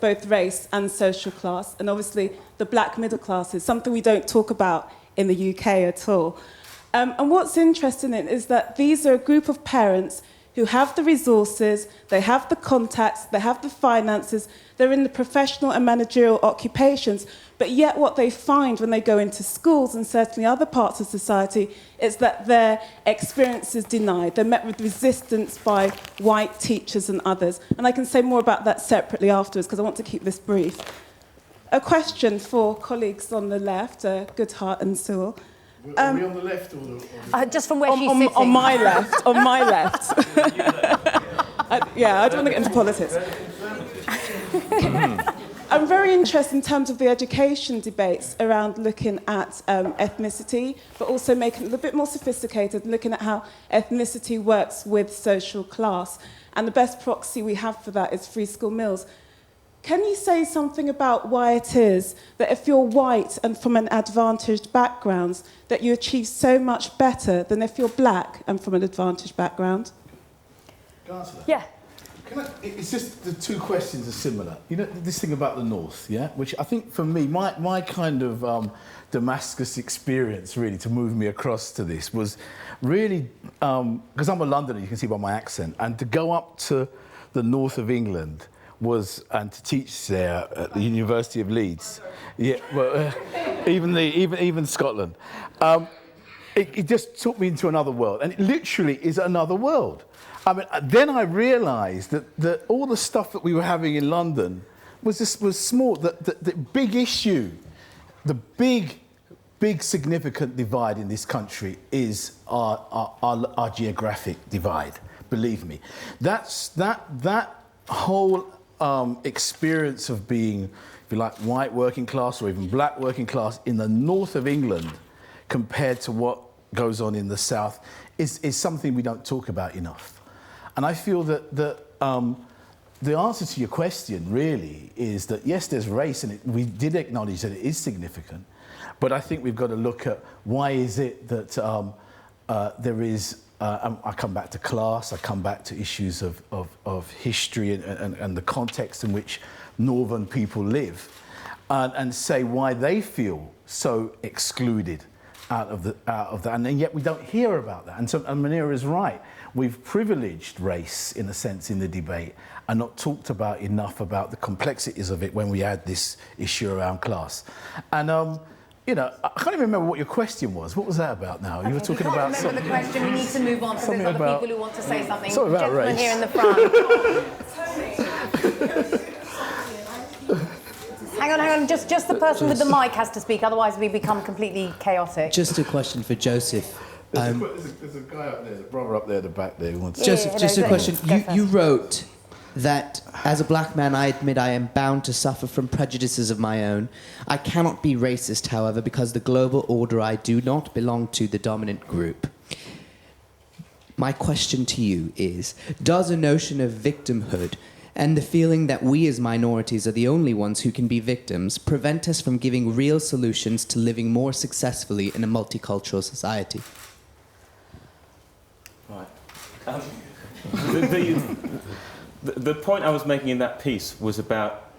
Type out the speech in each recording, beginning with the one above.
both race and social class, and obviously the black middle class is something we don't talk about in the UK at all. And what's interesting is that these are a group of parents who have the resources, they have the contacts, they have the finances, they're in the professional and managerial occupations, but yet what they find when they go into schools and certainly other parts of society is that their experience is denied. They're met with resistance by white teachers and others. And I can say more about that separately afterwards because I want to keep this brief. A question for colleagues on the left, Goodhart and Sewell. Are we on the left or the just from where she's sitting? On my left, on my left. I don't want to get into politics. I'm very interested in terms of the education debates around looking at ethnicity, but also making it a little bit more sophisticated, looking at how ethnicity works with social class. And the best proxy we have for that is free school meals. Can you say something about why it is that if you're white and from an advantaged background, that you achieve so much better than if you're black and from an advantaged background? Can I answer that? Yeah. It's just the two questions are similar. You know, this thing about the North, yeah? Which I think for me, my kind of Damascus experience, really, to move me across to this was really, because I'm a Londoner, you can see by my accent, and to go up to the north of England and to teach there at the University of Leeds, yeah, well, even Scotland, it just took me into another world, and it literally is another world. I mean, then I realised that all the stuff that we were having in London was small. The big issue, the big significant divide in this country is our geographic divide. Believe me, that whole experience of being, if you like, white working class or even black working class in the north of England compared to what goes on in the south is something we don't talk about enough. And I feel that the answer to your question really is that yes, there's race, and we did acknowledge that it is significant, but I think we've got to look at why is it that there is. I come back to class. I come back to issues of history and the context in which northern people live, and say why they feel so excluded out of that, and yet we don't hear about that. And so Munira is right. We've privileged race, in a sense, in the debate and not talked about enough about the complexities of it when we had this issue around class. And, you know, I can't even remember what your question was. What was that about now? Okay, you were talking about... Remember the question, we need to move on, so there's other people who want to say something. Something about Gentleman race. here in the front. Hang on, just the person with the mic has to speak, otherwise we become completely chaotic. Just a question for Joseph. There's a guy up there, the brother up there at the back there who wants to... Joseph, just a question. You wrote that, as a black man, I admit I am bound to suffer from prejudices of my own. I cannot be racist, however, because the global order I do not belong to the dominant group. My question to you is, does a notion of victimhood and the feeling that we as minorities are the only ones who can be victims prevent us from giving real solutions to living more successfully in a multicultural society? Right. The point I was making in that piece was about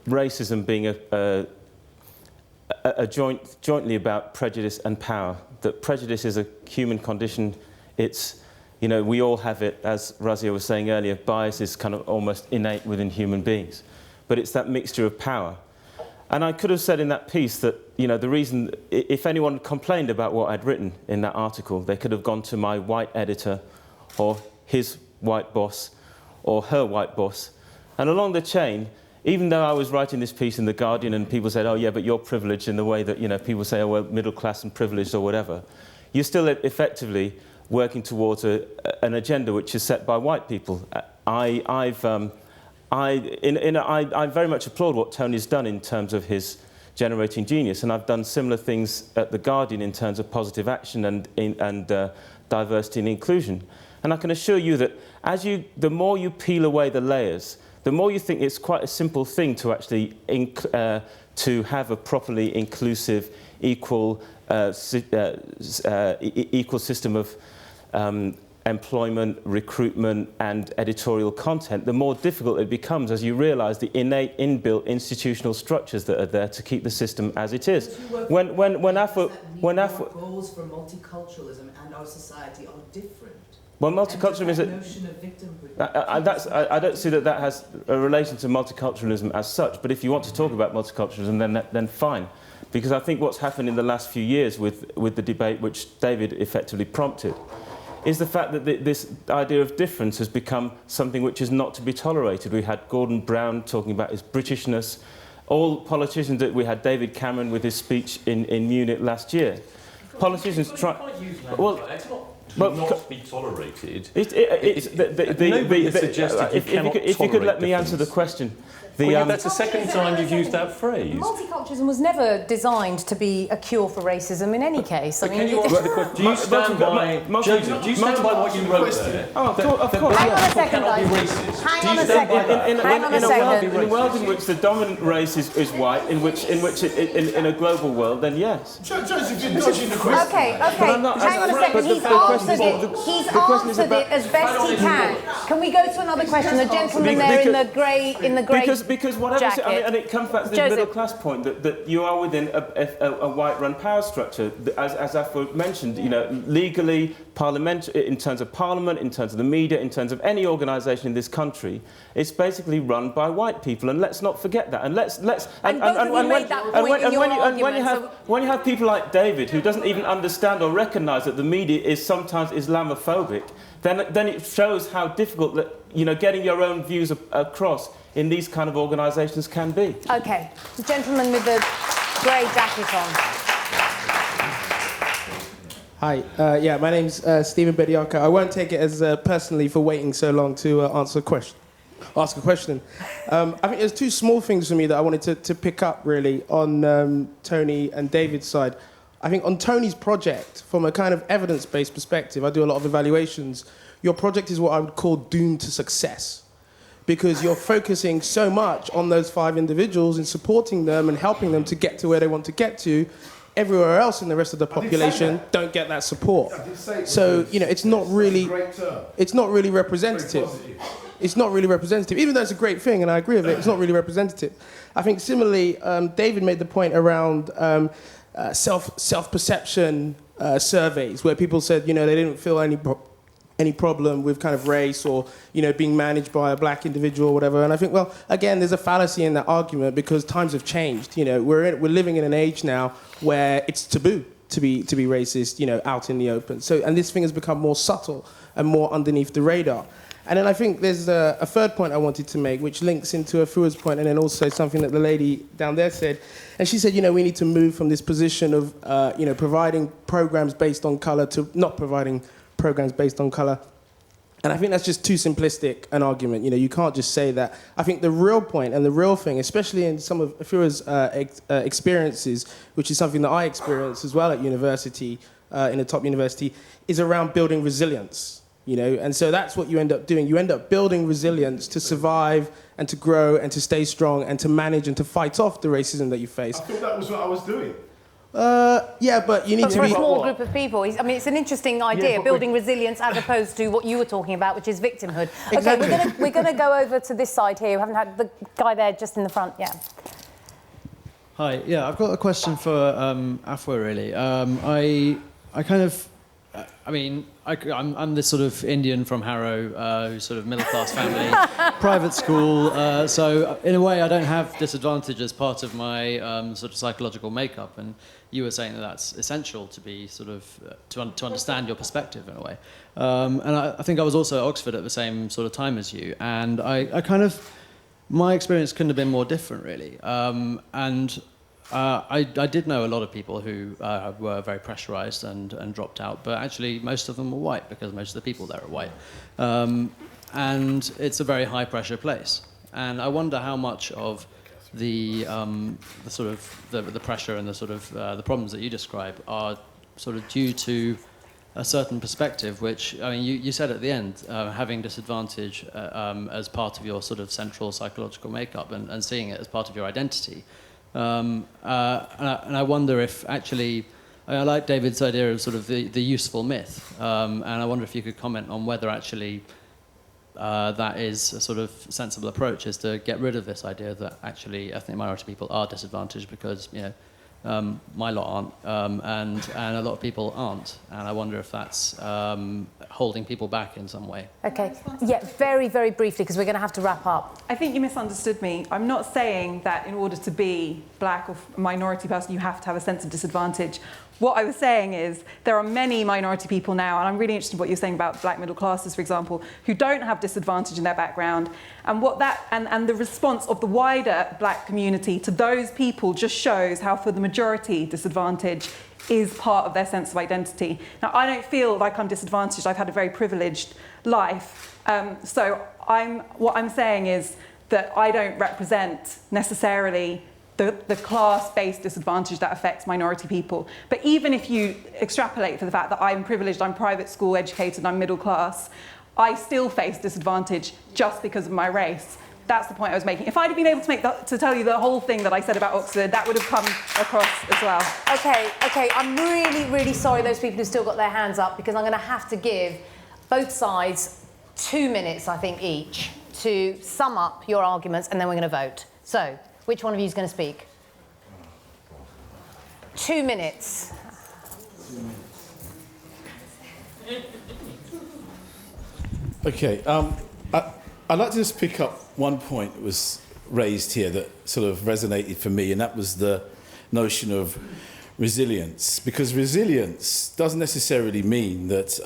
racism being jointly about prejudice and power. That prejudice is a human condition. It's, you know, we all have it, as Razia was saying earlier. Bias is kind of almost innate within human beings, but it's that mixture of power. And I could have said in that piece that, you know, the reason, if anyone complained about what I'd written in that article, they could have gone to my white editor or his white boss or her white boss. And along the chain, even though I was writing this piece in The Guardian and people said, oh yeah, but you're privileged in the way that, you know, people say, oh, well, middle class and privileged or whatever, you're still effectively working towards an agenda which is set by white people. I very much applaud what Tony's done in terms of his generating genius, and I've done similar things at The Guardian in terms of positive action and diversity and inclusion. And I can assure you that the more you peel away the layers, the more you think it's quite a simple thing to actually to have a properly inclusive, equal system of employment, recruitment, and editorial content, the more difficult it becomes as you realise the innate, inbuilt institutional structures that are there to keep the system as it is. When Afua goals for multiculturalism and our society are different. Well, multiculturalism is a notion of victimhood. I don't see that has a relation to multiculturalism as such. But if you want to talk about multiculturalism, then fine, because I think what's happened in the last few years with the debate, which David effectively prompted, is the fact that this idea of difference has become something which is not to be tolerated. We had Gordon Brown talking about his Britishness. All politicians, we had David Cameron with his speech in Munich last year. Politicians try. Well, not be tolerated. Nobody has suggested if you could let me answer the question. That's the second time you've used that phrase. Multiculturalism was never designed to be a cure for racism in any case. Can you answer the question? Do you stand by, Joseph, do you stand by what you wrote there? Oh, of course. Hang on a second, cannot be guys. racist. Hang Do on you a stand by second. that? Hang on a second. In a world in which the dominant race is white, in a global world, then yes. Joseph, you're dodging the question. Okay. Hang on a second. He's answered it as best he can. Can we go to another question? The gentleman there in the grey Because whatever. jacket. And it comes back to the middle class point that you are within a white-run power structure, as Afua mentioned. Legally, in terms of parliament, in terms of the media, in terms of any organisation in this country, it's basically run by white people. And let's not forget that. And when you have people like David, who doesn't even understand or recognise that the media is sometimes Islamophobic, then it shows how difficult that getting your own views across in these kind of organisations can be. Okay, the gentleman with the grey jacket on. Hi, my name's Stephen Bediaka. I won't take it as personally for waiting so long to ask a question. I think there's two small things for me that I wanted to pick up really on Tony and David's side. I think on Tony's project, from a kind of evidence-based perspective, I do a lot of evaluations. Your project is what I would call doomed to success, because you're focusing so much on those 5 individuals and supporting them and helping them to get to where they want to get to. Everywhere else in the rest of the population don't get that support. So, it's not really representative. It's not really representative. Even though it's a great thing, and I agree with it, it's not really representative. I think similarly, David made the point around self-perception surveys, where people said, they didn't feel any problem with kind of race or, being managed by a black individual or whatever. And I think, well, again, there's a fallacy in that argument because times have changed. We're living in an age now where it's taboo to be racist, out in the open. So, and this thing has become more subtle and more underneath the radar. And then I think there's a third point I wanted to make, which links into Afua's point, and then also something that the lady down there said. And she said, we need to move from this position of, providing programs based on colour to not providing programs based on colour. And I think that's just too simplistic an argument. You can't just say that. I think the real point and the real thing, especially in some of Afua's experiences, which is something that I experienced as well at university, in a top university, is around building resilience. And so that's what you end up doing. You end up building resilience to survive and to grow and to stay strong and to manage and to fight off the racism that you face. I thought that was what I was doing. Yeah, but you need to for be... a small group of people. It's an interesting idea, building resilience as opposed to what you were talking about, which is victimhood. Exactly. Okay, we're going to go over to this side here. We haven't had the guy there just in the front, yeah. Hi, yeah, I've got a question for Afua, really. I'm this sort of Indian from Harrow, who's sort of middle-class family, private school, so in a way I don't have disadvantage as part of my sort of psychological makeup, and you were saying that that's essential to be sort of, to understand your perspective in a way. And I think I was also at Oxford at the same sort of time as you, and my experience couldn't have been more different, really. I did know a lot of people who were very pressurised and dropped out, but actually most of them were white because most of the people there are white. And it's a very high-pressure place. And I wonder how much of the sort of the pressure and the sort of the problems that you describe are sort of due to a certain perspective, which, you said at the end, having disadvantage as part of your sort of central psychological makeup and seeing it as part of your identity. And I wonder if actually I like David's idea of sort of the useful myth, and I wonder if you could comment on whether actually that is a sort of sensible approach, is to get rid of this idea that actually ethnic minority people are disadvantaged because, my lot aren't, and a lot of people aren't. And I wonder if that's holding people back in some way. Okay. Yeah, very, very briefly, because we're going to have to wrap up. I think you misunderstood me. I'm not saying that in order to be black or a minority person, you have to have a sense of disadvantage. What I was saying is there are many minority people now, and I'm really interested in what you're saying about black middle classes, for example, who don't have disadvantage in their background. And what that and the response of the wider black community to those people just shows how, for the majority, disadvantage is part of their sense of identity. Now, I don't feel like I'm disadvantaged. I've had a very privileged life. So what I'm saying is that I don't represent necessarily the class-based disadvantage that affects minority people. But even if you extrapolate for the fact that I'm privileged, I'm private school educated, I'm middle class, I still face disadvantage just because of my race. That's the point I was making. If I'd have been able to tell you the whole thing that I said about Oxford, that would have come across as well. Okay, I'm really, really sorry those people who still got their hands up, because I'm going to have to give both sides 2 minutes, I think, each, to sum up your arguments, and then we're going to vote. So, which one of you is going to speak? 2 minutes. Okay, I'd like to just pick up one point that was raised here that sort of resonated for me, and that was the notion of resilience. Because resilience doesn't necessarily mean that,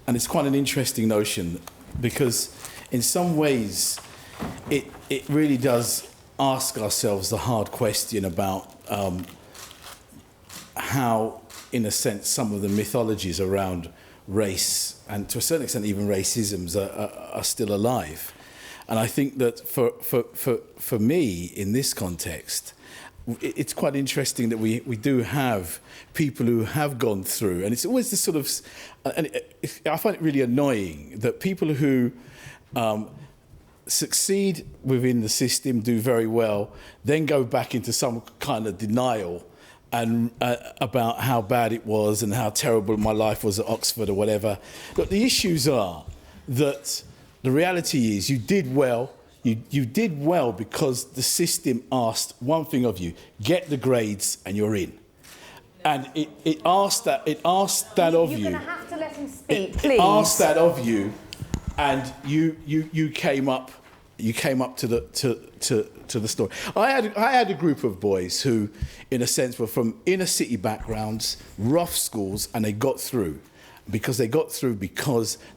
and it's quite an interesting notion, because in some ways it really does ask ourselves the hard question about how, in a sense, some of the mythologies around race, and to a certain extent even racisms, are still alive. And I think that for me, in this context, it's quite interesting that we do have people who have gone through, and it's always this sort of, and I find it really annoying that people who succeed within the system, do very well, then go back into some kind of denial and about how bad it was and how terrible my life was at Oxford or whatever. But the issues are that the reality is you did well. You did well because the system asked one thing of you: get the grades and you're in. And it asked that of you. You're going to have to let him speak, please. It asked that of you, and you came up to the story. I had a group of boys who, in a sense, were from inner city backgrounds, rough schools, and they got through because they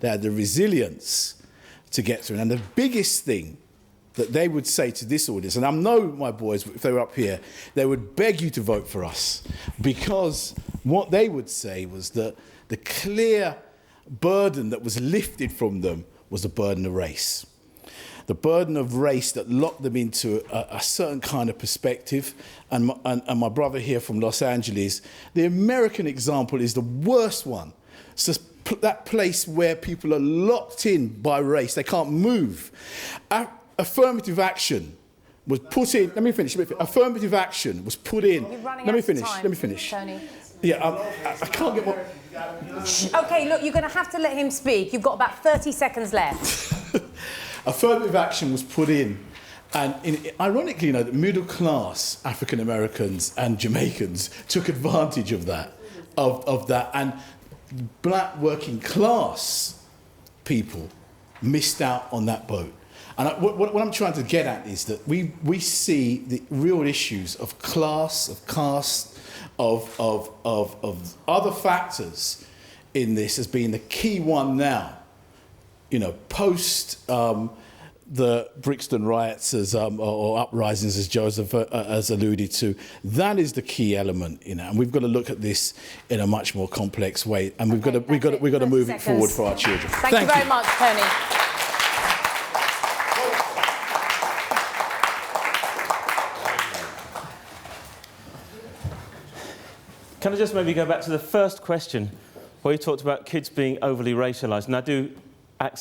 had the resilience to get through. And the biggest thing that they would say to this audience, and I know my boys, if they were up here, they would beg you to vote for us, because what they would say was that the clear burden that was lifted from them was the burden of race. The burden of race that locked them into a certain kind of perspective. And my brother here from Los Angeles, the American example is the worst one. It's just that place where people are locked in by race. They can't move. Affirmative action was put in. Let me finish. Affirmative action was put in. Let me finish. Tony. Yeah, I can't get more. Okay, look, you're going to have to let him speak. You've got about 30 seconds left. Affirmative action was put in, and ironically, the middle class African Americans and Jamaicans took advantage of that, and black working class people missed out on that boat. And what I'm trying to get at is that we see the real issues of class, of caste, of other factors in this as being the key one now. Post the Brixton riots or uprisings, as Joseph has alluded to, that is the key element, and we've got to look at this in a much more complex way, and we've got to move it forward for our children. Thank you very much, Tony. Can I just maybe go back to the first question, where you talked about kids being overly racialised? And I do